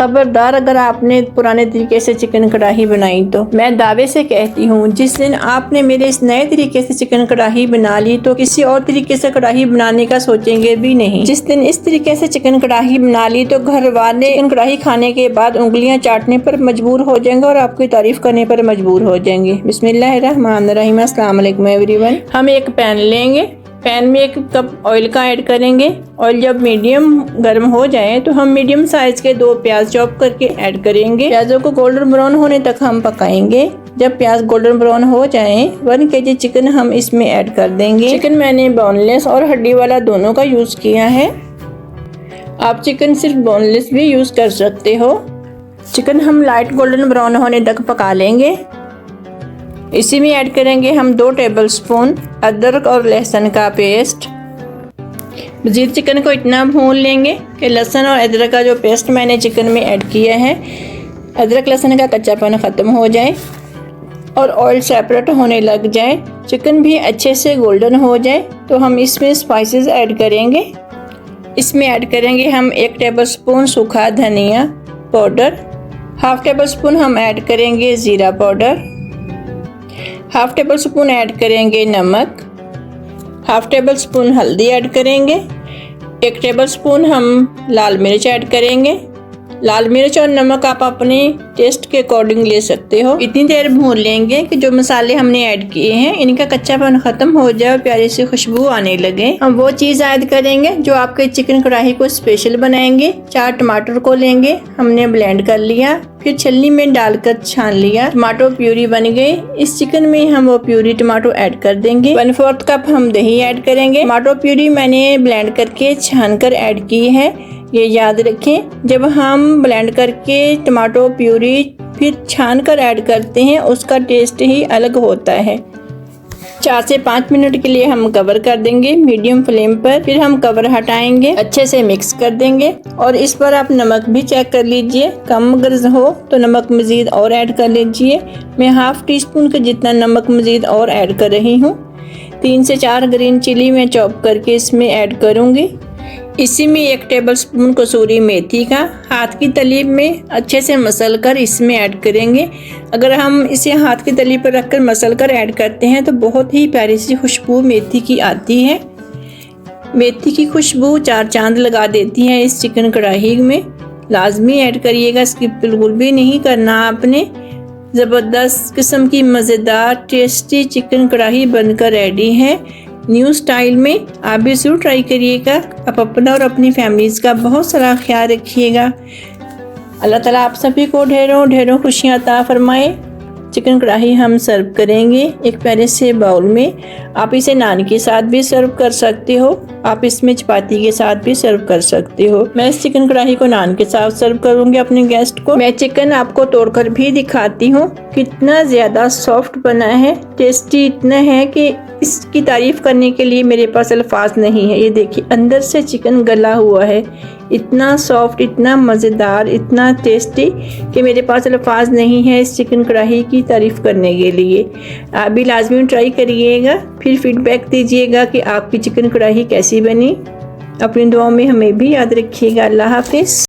खबरदार अगर आपने पुराने तरीके से चिकन कढ़ाई बनाई तो मैं दावे से कहती हूँ जिस दिन आपने मेरे इस नए तरीके से चिकन कढ़ाई बना ली तो किसी और तरीके से कढ़ाई बनाने का सोचेंगे भी नहीं। जिस दिन इस तरीके से चिकन कढ़ाई बना ली तो घर वाले चिकन कढ़ाई खाने के बाद उंगलियां चाटने पर मजबूर हो जाएंगे और आपकी तारीफ करने पर मजबूर हो जाएंगे। बिस्मिल्लाहिर्रहमानिर्रहीम, अस्सलाम वालेकुम एवरीवन। हम एक पैन लेंगे, पैन में 1 कप ऑयल का ऐड करेंगे। ऑयल जब मीडियम गर्म हो जाए तो हम मीडियम साइज के 2 प्याज चॉप करके ऐड करेंगे। प्याजों को गोल्डन ब्राउन होने तक हम पकाएंगे। जब प्याज गोल्डन ब्राउन हो जाए 1 kg चिकन हम इसमें ऐड कर देंगे। चिकन मैंने बोनलेस और हड्डी वाला दोनों का यूज किया है। आप चिकन सिर्फ बोनलेस भी यूज कर सकते हो। चिकन हम लाइट गोल्डन ब्राउन होने तक पका लेंगे। इसी में ऐड करेंगे हम 2 टेबलस्पून अदरक और लहसुन का पेस्ट। मज़ीद चिकन को इतना भून लेंगे कि लहसुन और अदरक का जो पेस्ट मैंने चिकन में ऐड किया है, अदरक लहसुन का कच्चापन ख़त्म हो जाए और ऑयल सेपरेट होने लग जाए, चिकन भी अच्छे से गोल्डन हो जाए तो हम इसमें स्पाइसेस ऐड करेंगे। इसमें ऐड करेंगे हम 1 टेबलस्पून सूखा धनिया पाउडर, 1/2 टेबलस्पून हम ऐड करेंगे ज़ीरा पाउडर, 1/2 टेबलस्पून ऐड करेंगे नमक, 1/2 टेबलस्पून हल्दी ऐड करेंगे, 1 टेबलस्पून हम लाल मिर्च ऐड करेंगे। लाल मिर्च और नमक आप अपने टेस्ट के अकॉर्डिंग ले सकते हो। इतनी देर भून लेंगे कि जो मसाले हमने ऐड किए हैं इनका कच्चापन ख़त्म हो जाए और प्यारी सी खुशबू आने लगे। हम वो चीज़ ऐड करेंगे जो आपके चिकन कढ़ाई को स्पेशल बनाएंगे। 4 टमाटर को लेंगे, हमने ब्लेंड कर लिया, फिर छलनी में डालकर छान लिया। टमाटो प्यूरी बन गई। इस चिकन में हम वो प्यूरी टमाटो ऐड कर देंगे। 1/4 कप हम दही ऐड करेंगे। टमाटो प्यूरी मैंने ब्लेंड करके छान कर ऐड की है, ये याद रखें। जब हम ब्लेंड करके टमाटो प्यूरी फिर छान कर ऐड करते हैं उसका टेस्ट ही अलग होता है। 4 से 5 मिनट के लिए हम कवर कर देंगे मीडियम फ्लेम पर। फिर हम कवर हटाएंगे, अच्छे से मिक्स कर देंगे और इस पर आप नमक भी चेक कर लीजिए। कम अगर हो तो नमक मज़ीद और ऐड कर लीजिए। मैं 1/2 टीस्पून के जितना नमक मज़ीद और ऐड कर रही हूँ। 3 से 4 ग्रीन चिली मैं चॉप करके इसमें ऐड करूँगी। इसी में 1 टेबलस्पून कसूरी मेथी का हाथ की तली में अच्छे से मसल कर इसमें ऐड करेंगे। अगर हम इसे हाथ की तली पर रखकर मसल कर ऐड करते हैं तो बहुत ही प्यारी सी खुशबू मेथी की आती है। मेथी की खुशबू 4 चांद लगा देती है इस चिकन कढ़ाई में। लाजमी ऐड करिएगा, स्किप बिल्कुल भी नहीं करना आपने। ज़बरदस्त किस्म की मज़ेदार टेस्टी चिकन कढ़ाई बनकर रेडी है। न्यू स्टाइल में आप भी ज़रूर ट्राई करिएगा। आप अपना और अपनी फैमिलीज़ का बहुत सारा ख्याल रखिएगा। अल्लाह ताला आप सभी को ढेरों ढेरों खुशियाँ अता फरमाए। चिकन कढ़ाई हम सर्व करेंगे एक प्यारे से बाउल में। आप इसे नान के साथ भी सर्व कर सकते हो, आप इसमें चपाती के साथ भी सर्व कर सकते हो। मैं इस चिकन कढ़ाई को नान के साथ सर्व करूंगी अपने गेस्ट को। मैं चिकन आपको तोड़कर भी दिखाती हूँ कितना ज़्यादा सॉफ्ट बना है, टेस्टी इतना है कि इसकी तारीफ करने के लिए मेरे पास अल्फाज नहीं है। ये देखिए अंदर से चिकन गला हुआ है, इतना सॉफ्ट, इतना मज़ेदार, इतना टेस्टी कि मेरे पास अल्फाज नहीं है इस चिकन कढ़ाई की तारीफ़ करने के लिए। आप भी लाजमी ट्राई करिएगा, फिर फीडबैक दीजिएगा कि आपकी चिकन कढ़ाई कैसी बनी। अपनी दुआओं में हमें भी याद रखिएगा। अल्लाह हाफिज़।